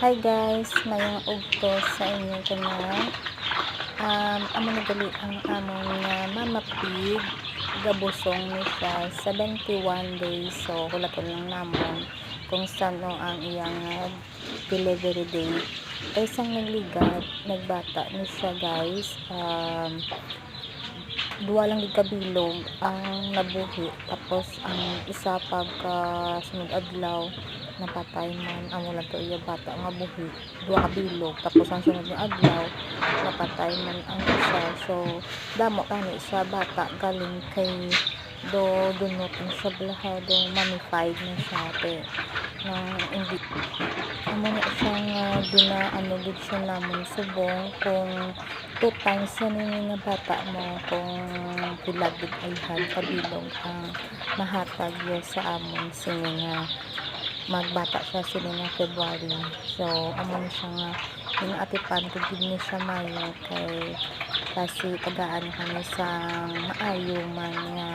Hi guys, mayong ugto sa inyo kanal. Amo nagali ang amon nga Mama Pig, gabusong ni siya 71 days. So hulaton lang namon kung sano ang iyang delivery date. Kay sang nagligad, nagbata ni siya guys. Duwa lang gid kabilog ang nabuhi, tapos ang isa pagka sunod adlaw napatay man. Amo lang to iya bata nga buhi, duwa kabilog, tapos ang sunod nga adlaw napatay man ang isa. So damo kani sa bata galing kay dunot na siya blahado, mummified na siya te nang hindi amo na siyang ano gid siya namon subong kung 2 times na nga bata mo kung pila gid ayhan kabilog ang mahatag yo sa amon sini nga magbata siya sini nga February. So amo na siya nga yung atipan ko gid ni siya mayo kay kasi tagaan kami sa maayo man nga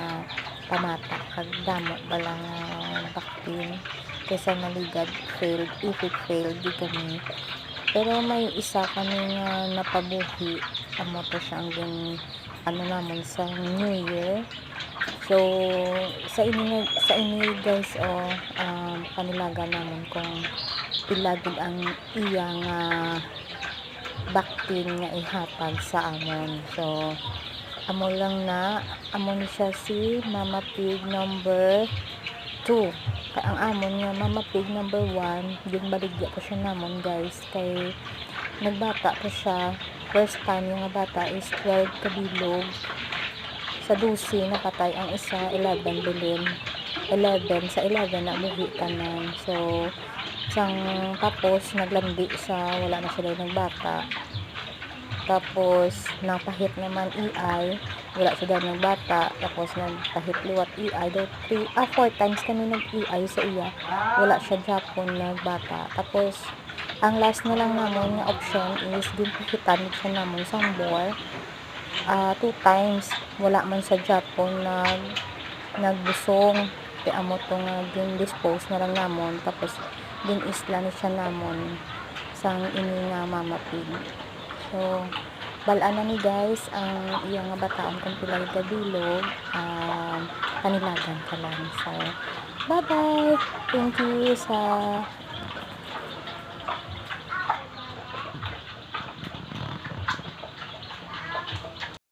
pamata kag damo bala nga vaccine kaysa naligad failed, if it failed di kami. Pero may isa kami nga napabuhi, amo to siyang ano namon sa New Year. So sa ini guys panilaga namon kung pila gid ang iyang vaccine nga ihatag sa amon. So amo ni siya si Mama Pig number 2. Kay ang amon nga Mama Pig number 1 yung baligya ko siya namon guys, kay nagbata pa siya first time. Yung bata is 12 kabilog, sa 12 napatay ang isa, 11 bilin, 11 sa 11 nabuhi tanan. So sang tapos naglandi sa wala na sila nagbata, tapos napahit naman EI, wala sila ng bata, tapos nagpahit liwat EI daw 4 times kami nag-EI sa iya, wala siya Japon nagbata. Tapos ang last na lang namon nga option is ginpahitan siya namon sambor 2 times, wala man sa Japon nagbusong, kay amo to nga dispose na lang namon, tapos isla ni siya namon sang ini nga Mama Pig. So balaan na ni guys ang iyang bataon kung pila kabilog, kanilagan ka lang. So bye bye, thank you sa